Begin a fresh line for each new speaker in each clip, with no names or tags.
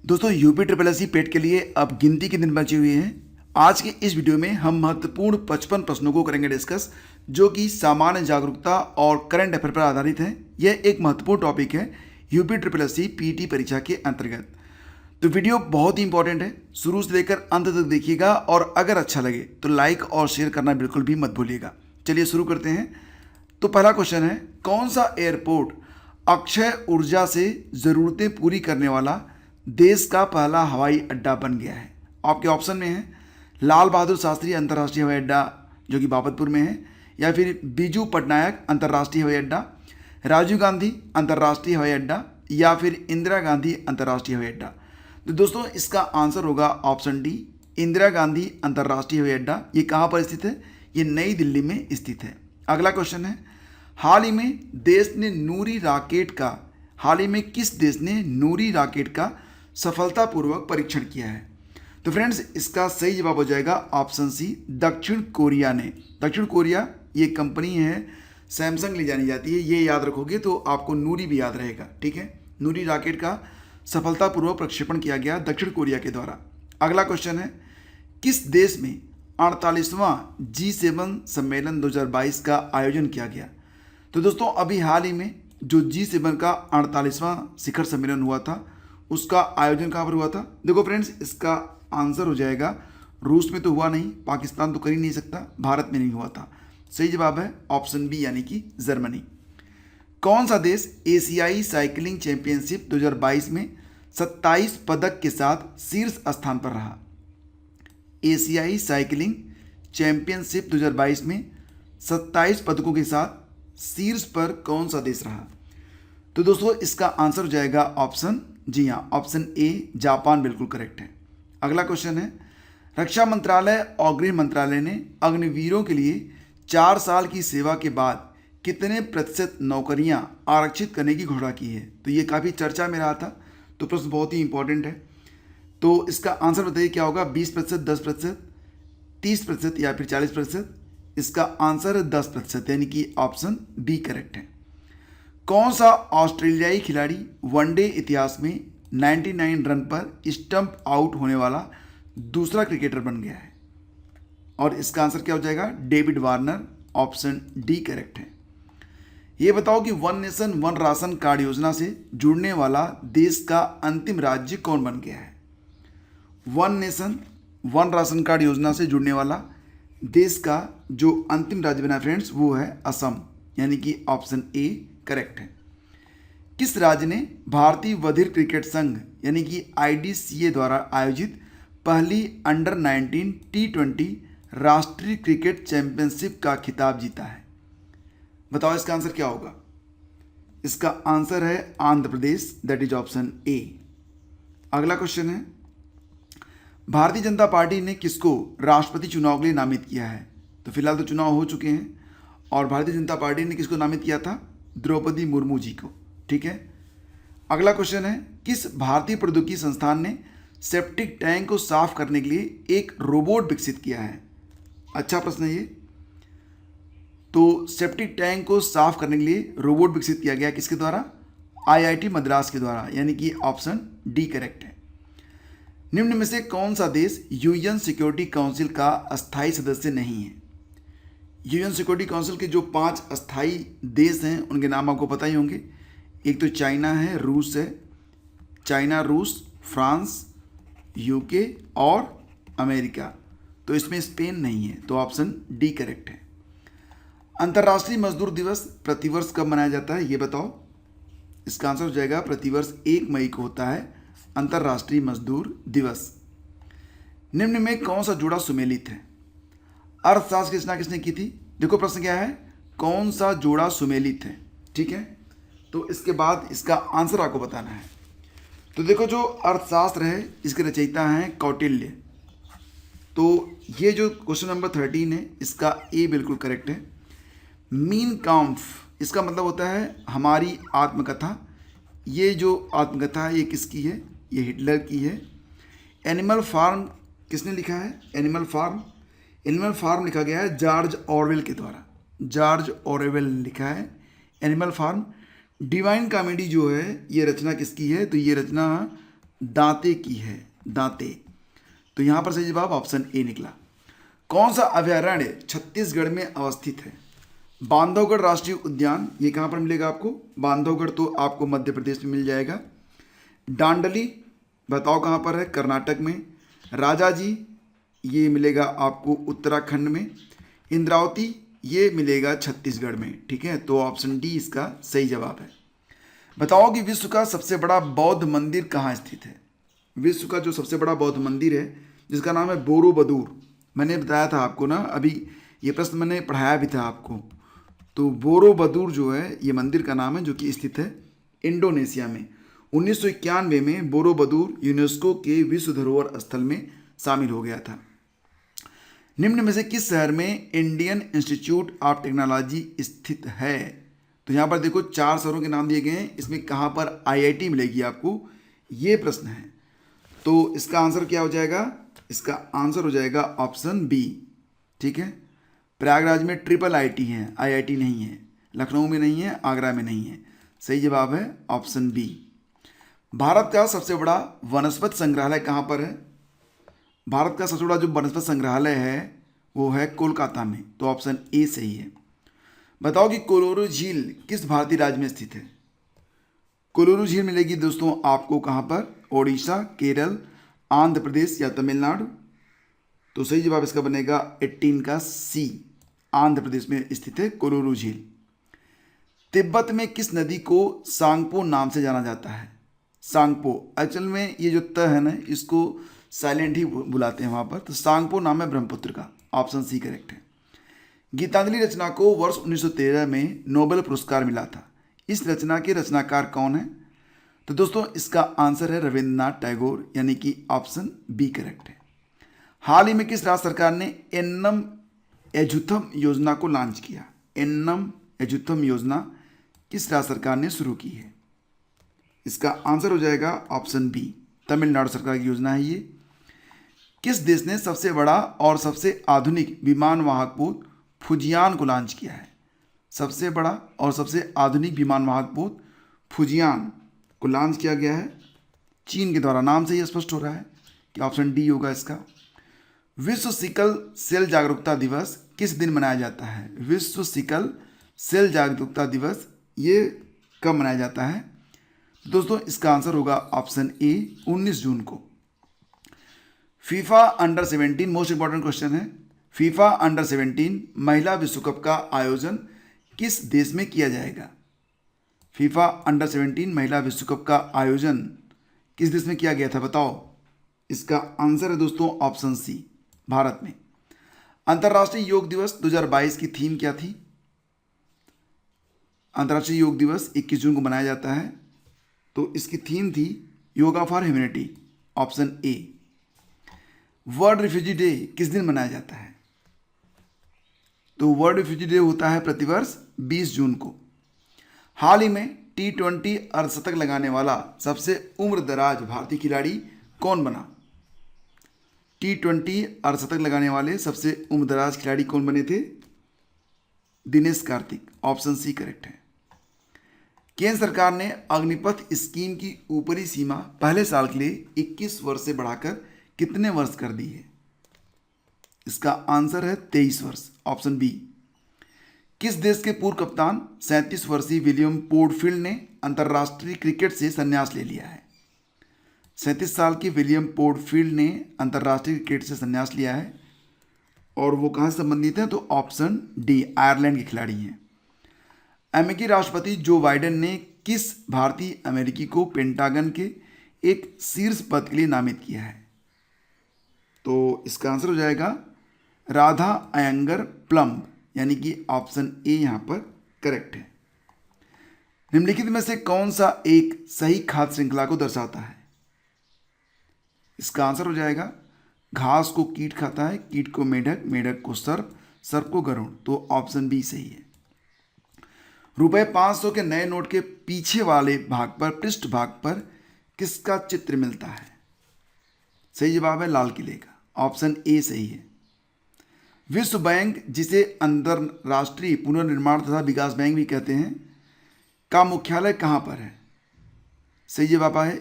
दोस्तों UP triple S सी पेट के लिए अब गिनती के दिन बचे हुए हैं। आज के इस वीडियो में हम महत्वपूर्ण 55 प्रश्नों को करेंगे डिस्कस, जो कि सामान्य जागरूकता और करंट अफेयर पर आधारित है। यह एक महत्वपूर्ण टॉपिक है UP triple S C PT परीक्षा के अंतर्गत। तो वीडियो बहुत ही इंपॉर्टेंट है, शुरू से लेकर अंत तक देखिएगा और अगर अच्छा लगे तो लाइक और शेयर करना बिल्कुल भी मत भूलिएगा। चलिए शुरू करते हैं। तो पहला क्वेश्चन है, कौन सा एयरपोर्ट अक्षय ऊर्जा से ज़रूरतें पूरी करने वाला देश का पहला हवाई अड्डा बन गया है? आपके ऑप्शन में है लाल बहादुर शास्त्री अंतर्राष्ट्रीय हवाई अड्डा जो कि बाबतपुर में है, या फिर बीजू पटनायक अंतर्राष्ट्रीय हवाई अड्डा, राजीव गांधी अंतर्राष्ट्रीय हवाई अड्डा, या फिर इंदिरा गांधी अंतर्राष्ट्रीय हवाई अड्डा। तो दोस्तों इसका आंसर होगा ऑप्शन डी, इंदिरा गांधी अंतर्राष्ट्रीय हवाई अड्डा। ये कहाँ पर स्थित है? ये नई दिल्ली में स्थित है। अगला क्वेश्चन है, हाल ही में किस देश ने नूरी रॉकेट का सफलतापूर्वक परीक्षण किया है? तो फ्रेंड्स इसका सही जवाब हो जाएगा ऑप्शन सी, दक्षिण कोरिया ने। दक्षिण कोरिया ये कंपनी है, सैमसंग ले जानी जाती है, ये याद रखोगे तो आपको नूरी भी याद रहेगा। ठीक है, नूरी रॉकेट का सफलतापूर्वक प्रक्षेपण किया गया दक्षिण कोरिया के द्वारा। अगला क्वेश्चन है, किस देश में 48वां G7 सम्मेलन 2022 का आयोजन किया गया? तो दोस्तों अभी हाल ही में जो G7 का 48वां शिखर सम्मेलन हुआ था, उसका आयोजन कहाँ पर हुआ था? देखो फ्रेंड्स इसका आंसर हो जाएगा, रूस में तो हुआ नहीं, पाकिस्तान तो कर ही नहीं सकता, भारत में नहीं हुआ था। सही जवाब है ऑप्शन बी यानी कि जर्मनी। कौन सा देश एशियाई साइकिलिंग चैंपियनशिप 2022 में 27 पदक के साथ शीर्ष स्थान पर रहा? एशियाई साइकिलिंग चैंपियनशिप 2022 में 27 पदकों के साथ शीर्ष पर कौन सा देश रहा? तो दोस्तों इसका आंसर हो जाएगा ऑप्शन, जी हाँ, ऑप्शन ए, जापान बिल्कुल करेक्ट है। अगला क्वेश्चन है, रक्षा मंत्रालय और गृह मंत्रालय ने अग्निवीरों के लिए 4 साल की सेवा के बाद कितने प्रतिशत नौकरियां आरक्षित करने की घोषणा की है? तो ये काफ़ी चर्चा में रहा था, तो प्रश्न बहुत ही इंपॉर्टेंट है। तो इसका आंसर बताइए क्या होगा? 20%, 10%, 30% या फिर 40%? इसका आंसर है 10%, यानी कि ऑप्शन बी करेक्ट है। कौन सा ऑस्ट्रेलियाई खिलाड़ी वनडे इतिहास में 99 रन पर स्टंप आउट होने वाला दूसरा क्रिकेटर बन गया है? और इसका आंसर क्या हो जाएगा? David Warner, option D correct है। ये बताओ कि one nation one ration card योजना से जुड़ने वाला देश का अंतिम राज्य कौन बन गया है? One nation one ration card योजना से जुड़ने वाला देश का जो अंतिम राज्य बना फ्रेंड्स, वो है असम, यानी कि ऑप्शन ए करेक्ट है। किस राज्य ने भारतीय बधिर क्रिकेट संघ यानी कि IDCA द्वारा आयोजित पहली अंडर 19 T20 राष्ट्रीय क्रिकेट चैंपियनशिप का खिताब जीता है? बताओ इसका आंसर क्या होगा? इसका आंसर है Andhra Pradesh, that is option A. अगला क्वेश्चन है, भारतीय जनता पार्टी ने किसको राष्ट्रपति चुनाव के लिए नामित किया है? तो फिलहाल तो चुनाव हो चुके हैं, और भारतीय जनता पार्टी ने किसको नामित किया था? द्रौपदी मुर्मू जी को। ठीक है, अगला क्वेश्चन है, किस भारतीय प्रौद्योगिकी संस्थान ने सेप्टिक टैंक को साफ करने के लिए एक रोबोट विकसित किया है? अच्छा प्रश्न है ये। तो सेप्टिक टैंक को साफ करने के लिए रोबोट विकसित किया गया किसके द्वारा? IIT मद्रास के द्वारा, यानी कि ऑप्शन डी करेक्ट है। निम्न में से कौन सा देश UN सिक्योरिटी काउंसिल का अस्थायी सदस्य नहीं है? UN सिक्योरिटी काउंसिल के जो 5 अस्थायी देश हैं उनके नाम आपको पता ही होंगे। एक तो चाइना है, रूस है, चाइना, रूस, फ्रांस, UK और अमेरिका। तो इसमें स्पेन नहीं है, तो ऑप्शन डी करेक्ट है। अंतर्राष्ट्रीय मजदूर दिवस प्रतिवर्ष कब मनाया जाता है, ये बताओ? इसका आंसर हो जाएगा प्रतिवर्ष 1 मई को होता है अंतर्राष्ट्रीय मजदूर दिवस। निम्न में कौन सा जोड़ा सुमेलित है? अर्थशास्त्र की रचना किसने की थी? देखो प्रश्न क्या है, कौन सा जोड़ा सुमेलित है? ठीक है, तो इसके बाद इसका आंसर आपको बताना है। तो देखो जो अर्थशास्त्र है इसके रचयिता हैं कौटिल्य। तो ये जो क्वेश्चन नंबर 13 है इसका ए बिल्कुल करेक्ट है। मीन काम्फ, इसका मतलब होता है हमारी आत्मकथा। ये जो आत्मकथा है ये किसकी है? ये हिटलर की है। एनिमल फार्म किसने लिखा है? एनिमल फार्म लिखा गया है जॉर्ज ऑरवेल के द्वारा। जॉर्ज ऑरवेल ने लिखा है एनिमल फार्म। डिवाइन कॉमेडी जो है ये रचना किसकी है? तो ये रचना दांते की है, दांते। तो यहाँ पर सही जवाब ऑप्शन ए निकला। कौन सा अभयारण्य छत्तीसगढ़ में अवस्थित है? बांधवगढ़ राष्ट्रीय उद्यान, ये कहाँ पर मिलेगा आपको? बांधवगढ़ तो आपको मध्य प्रदेश में मिल जाएगा। डांडली बताओ कहाँ पर है? कर्नाटक में। राजा जी ये मिलेगा आपको उत्तराखंड में। इंद्रावती ये मिलेगा छत्तीसगढ़ में। ठीक है, तो ऑप्शन डी इसका सही जवाब है। बताओ कि विश्व का सबसे बड़ा बौद्ध मंदिर कहाँ स्थित है? विश्व का जो सबसे बड़ा बौद्ध मंदिर है जिसका नाम है बोरोबदूर, मैंने बताया था आपको ना, अभी ये प्रश्न मैंने पढ़ाया भी था आपको। तो बोरोबदूर जो है ये मंदिर का नाम है, जो कि स्थित है इंडोनेशिया में। 1991 में बोरोबदूर यूनेस्को के विश्व धरोहर स्थल में शामिल हो गया था। निम्न में से किस शहर में इंडियन इंस्टीट्यूट ऑफ टेक्नोलॉजी स्थित है? तो यहाँ पर देखो 4 शहरों के नाम दिए गए हैं, इसमें कहाँ पर आईआईटी मिलेगी आपको, ये प्रश्न है। तो इसका आंसर क्या हो जाएगा? इसका आंसर हो जाएगा ऑप्शन बी। ठीक है, प्रयागराज में ट्रिपल आईटी है, आईआईटी नहीं है। लखनऊ में नहीं है, आगरा में नहीं है। सही जवाब है ऑप्शन बी। भारत का सबसे बड़ा वनस्पति संग्रहालय कहाँ पर है? भारत का सबसे बड़ा जो वनस्पति संग्रहालय है वो है कोलकाता में। तो ऑप्शन ए सही है। बताओ कि कोलोरो झील किस भारतीय राज्य में स्थित है? कोलोरो झील मिलेगी दोस्तों आपको कहाँ पर? ओडिशा, केरल, आंध्र प्रदेश या तमिलनाडु। तो सही जवाब इसका बनेगा 18 का सी, आंध्र प्रदेश में स्थित है कोलोरो झील। तिब्बत में किस नदी को सांगपो नाम से जाना जाता है? सांगपो, एक्चुअल में ये जो त है ना इसको साइलेंट ही बुलाते हैं वहाँ पर। तो सांगपो नाम है ब्रह्मपुत्र का। ऑप्शन सी करेक्ट है। गीतांजलि रचना को वर्ष 1913 में नोबेल पुरस्कार मिला था। इस रचना के रचनाकार कौन है? तो दोस्तों इसका आंसर है रविंद्रनाथ टैगोर, यानी कि ऑप्शन बी करेक्ट है। हाल ही में किस राज्य सरकार ने एन्नम एजुथम योजना को लॉन्च किया? एन्नम एजुथम योजना किस राज्य सरकार ने शुरू की है? इसका आंसर हो जाएगा ऑप्शन बी, तमिलनाडु सरकार की योजना है ये। किस देश ने सबसे बड़ा और सबसे आधुनिक विमान वाहक पोत फुजियान को लॉन्च किया है? सबसे बड़ा और सबसे आधुनिक विमान वाहक पोत फुजियान को लॉन्च किया गया है चीन के द्वारा। नाम से ही स्पष्ट हो रहा है कि ऑप्शन डी होगा इसका। विश्व सिकल सेल जागरूकता दिवस किस दिन मनाया जाता है? विश्व सिकल सेल जागरूकता दिवस ये कब मनाया जाता है? तो दोस्तों इसका आंसर होगा ऑप्शन ए, 19 जून को। FIFA under 17 most important question है। फीफा अंडर 17 महिला विश्व कप का आयोजन किस देश में किया जाएगा? फीफा अंडर 17 महिला विश्व कप का आयोजन किस देश में किया गया था बताओ? इसका आंसर है दोस्तों ऑप्शन सी, भारत में। अंतर्राष्ट्रीय योग दिवस 2022 की थीम क्या थी? अंतर्राष्ट्रीय योग दिवस 21 जून को मनाया जाता है, तो इसकी थीम थी yoga for humanity, option A. World refugee day किस दिन मनाया जाता है? तो वर्ल्ड रिफ्यूजी डे होता है प्रतिवर्ष 20 जून को। हाल ही में T20 अर्धशतक लगाने वाला सबसे उम्रदराज भारतीय खिलाड़ी कौन बना? T20 अर्धशतक लगाने वाले सबसे उम्रदराज खिलाड़ी कौन बने थे? Dinesh Karthik. Option C correct है। केंद्र सरकार ने अग्निपथ स्कीम की ऊपरी सीमा पहले साल के लिए 21 वर्ष से बढ़ाकर कितने वर्ष कर दी है? इसका आंसर है 23 वर्ष, ऑप्शन बी। किस देश के पूर्व कप्तान 37 वर्षीय विलियम पोर्टफील्ड ने अंतर्राष्ट्रीय क्रिकेट से संन्यास ले लिया है? 37 साल के विलियम पोर्टफील्ड ने अंतर्राष्ट्रीय क्रिकेट से संन्यास लिया है, और वो कहाँ से संबंधित हैं? तो ऑप्शन डी, आयरलैंड के खिलाड़ी हैं। अमेरिकी राष्ट्रपति जो बाइडेन ने किस भारतीय अमेरिकी को पेंटागन के एक शीर्ष पद के लिए नामित किया है? तो इसका आंसर हो जाएगा राधा अयंगर प्लम्ब, यानी कि ऑप्शन ए यहाँ पर करेक्ट है। निम्नलिखित में से कौन सा एक सही खाद्य श्रृंखला को दर्शाता है? इसका आंसर हो जाएगा घास को कीट खाता है, कीट को मेढक, मेढक को सर्प, सर्प को गरुड़। तो ऑप्शन बी सही है। रुपए 500 के नए नोट के पीछे वाले भाग पर, पृष्ठ भाग पर किसका चित्र मिलता है? सही जवाब है लाल किले का, ऑप्शन ए सही है। विश्व बैंक, जिसे अंतरराष्ट्रीय पुनर्निर्माण तथा विकास बैंक भी कहते हैं, का मुख्यालय कहाँ पर है? सही जवाब है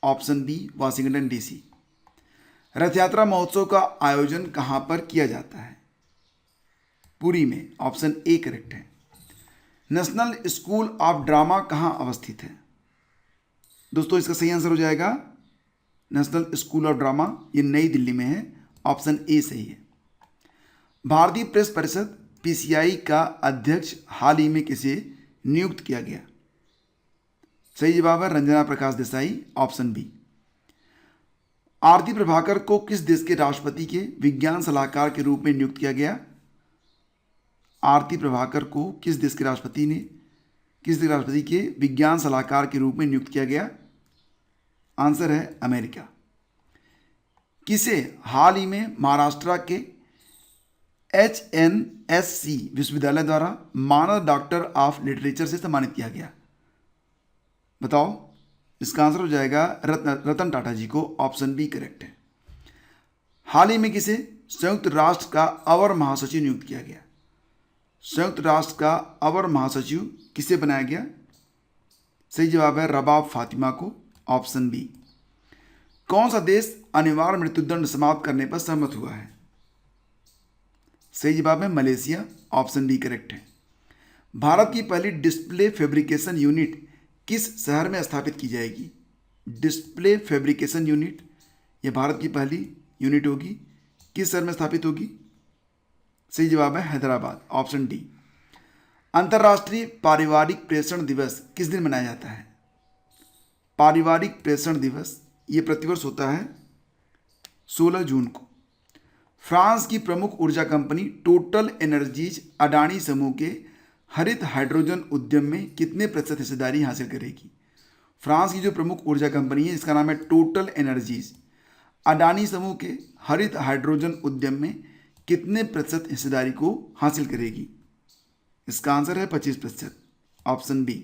ऑप्शन बी वाशिंगटन डीसी। रथ यात्रा महोत्सव का आयोजन कहाँ पर किया जाता है? पुरी में, ऑप्शन ए करेक्ट है। नेशनल स्कूल ऑफ ड्रामा कहाँ अवस्थित है? दोस्तों इसका सही आंसर हो जाएगा नेशनल स्कूल ऑफ ड्रामा, ये नई दिल्ली में है, ऑप्शन ए सही है। भारतीय प्रेस परिषद पीसीआई का अध्यक्ष हाल ही में किसे नियुक्त किया गया? सही जवाब है रंजना प्रकाश देसाई, ऑप्शन बी। आरती प्रभाकर को किस देश के राष्ट्रपति के विज्ञान सलाहकार के रूप में नियुक्त किया गया? आरती प्रभाकर को किस देश के राष्ट्रपति के विज्ञान सलाहकार के रूप में नियुक्त किया गया? आंसर है अमेरिका। किसे हाल ही में महाराष्ट्र के HNSC विश्वविद्यालय द्वारा मानद डॉक्टर ऑफ लिटरेचर से सम्मानित किया गया? बताओ, इसका आंसर हो जाएगा रतन टाटा जी को, ऑप्शन बी करेक्ट है। हाल ही में किसे संयुक्त राष्ट्र का अवर महासचिव नियुक्त किया गया? संयुक्त राष्ट्र का अवर महासचिव किसे बनाया गया? सही जवाब है रबाब फातिमा को, ऑप्शन बी। कौन सा देश अनिवार्य मृत्युदंड समाप्त करने पर सहमत हुआ है? सही जवाब है मलेशिया, ऑप्शन बी करेक्ट है। भारत की पहली डिस्प्ले फैब्रिकेशन यूनिट किस शहर में स्थापित की जाएगी? डिस्प्ले फैब्रिकेशन यूनिट, यह भारत की पहली यूनिट होगी, किस शहर में स्थापित होगी? सही जवाब है हैदराबाद, ऑप्शन डी। अंतर्राष्ट्रीय पारिवारिक प्रेषण दिवस किस दिन मनाया जाता है? पारिवारिक प्रेषण दिवस ये प्रतिवर्ष होता है 16 जून को। फ्रांस की प्रमुख ऊर्जा कंपनी टोटल एनर्जीज अडानी समूह के हरित हाइड्रोजन उद्यम में कितने प्रतिशत हिस्सेदारी हासिल करेगी? फ्रांस की जो प्रमुख ऊर्जा कंपनी है इसका नाम है टोटल एनर्जीज, अडानी समूह के हरित हाइड्रोजन उद्यम में कितने प्रतिशत हिस्सेदारी को हासिल करेगी? इसका आंसर है 25%, ऑप्शन बी।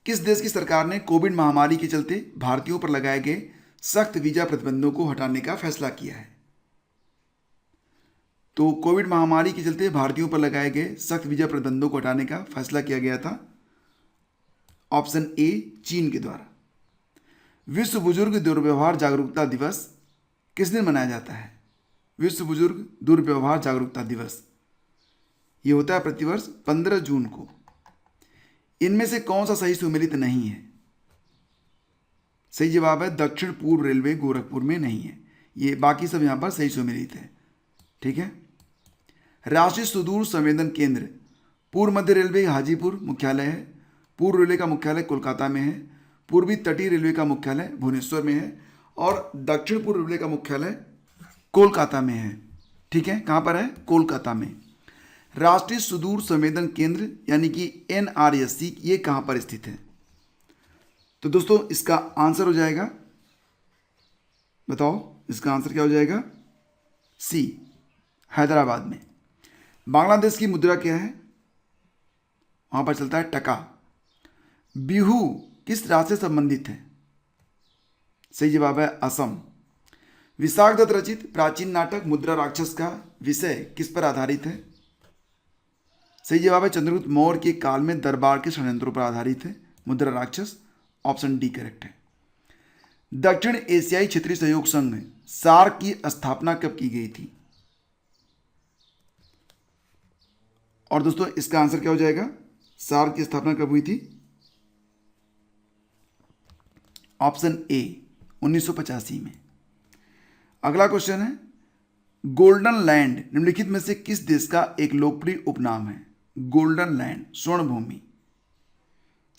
किस देश की सरकार ने कोविड महामारी के चलते भारतीयों पर लगाए गए सख्त वीजा प्रतिबंधों को हटाने का फैसला किया है? तो कोविड महामारी के चलते भारतीयों पर लगाए गए सख्त वीजा प्रतिबंधों को हटाने का फैसला किया गया था, ऑप्शन ए चीन के द्वारा। विश्व बुजुर्ग दुर्व्यवहार जागरूकता दिवस किस दिन मनाया जाता है? विश्व बुजुर्ग दुर्व्यवहार जागरूकता दिवस ये होता है प्रतिवर्ष 15 जून को। इनमें से कौन सा सही सुमेलित नहीं है? सही जवाब है दक्षिण पूर्व रेलवे गोरखपुर में नहीं है, ये बाकी सब यहाँ पर सही सुमेलित है। ठीक है। राष्ट्रीय सुदूर संवेदन केंद्र पूर्व मध्य रेलवे हाजीपुर मुख्यालय है, पूर्व रेलवे का मुख्यालय कोलकाता में है, पूर्वी तटीय रेलवे का मुख्यालय भुवनेश्वर में है और दक्षिण पूर्व रेलवे का मुख्यालय कोलकाता में है। ठीक है, कहाँ पर है? कोलकाता में। राष्ट्रीय सुदूर संवेदन केंद्र यानी कि NRSC ये कहाँ पर स्थित है? तो दोस्तों इसका आंसर हो जाएगा, बताओ इसका आंसर क्या हो जाएगा? सी, हैदराबाद में। बांग्लादेश की मुद्रा क्या है? वहाँ पर चलता है टका। बिहू किस राज्य से संबंधित है? सही जवाब है असम। विशाख दत्त रचित प्राचीन नाटक मुद्रा राक्षस का विषय किस पर आधारित है? सही जवाब है चंद्रगुप्त मौर्य के काल में दरबार के षड्यंत्रों पर आधारित है मुद्रा राक्षस, ऑप्शन डी करेक्ट है। दक्षिण एशियाई क्षेत्रीय सहयोग संघ सार्क की स्थापना कब की गई थी? और दोस्तों इसका आंसर क्या हो जाएगा? सार्क की स्थापना कब हुई थी? ऑप्शन ए 1985 में। अगला क्वेश्चन है, गोल्डन लैंड निम्नलिखित में से किस देश का एक लोकप्रिय उपनाम है? गोल्डन लैंड, स्वर्ण भूमि।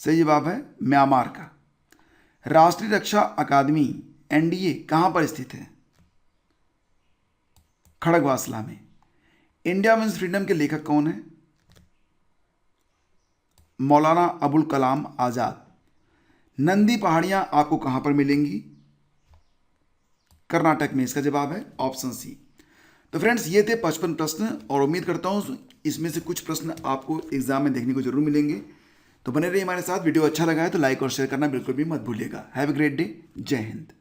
सही जवाब है म्यांमार का। राष्ट्रीय रक्षा अकादमी NDA कहां पर स्थित है? खड़गवासला में। इंडिया मीन्स फ्रीडम के लेखक कौन है? मौलाना अबुल कलाम आजाद। नंदी पहाड़ियां आपको कहां पर मिलेंगी? कर्नाटक में। इसका जवाब है ऑप्शन सी। तो फ्रेंड्स ये थे 55 प्रश्न और उम्मीद करता हूँ इसमें से कुछ प्रश्न आपको एग्जाम में देखने को जरूर मिलेंगे। तो बने रहिए हमारे साथ। वीडियो अच्छा लगा है तो लाइक और शेयर करना बिल्कुल भी मत भूलिएगा। Have a great day. जय हिंद।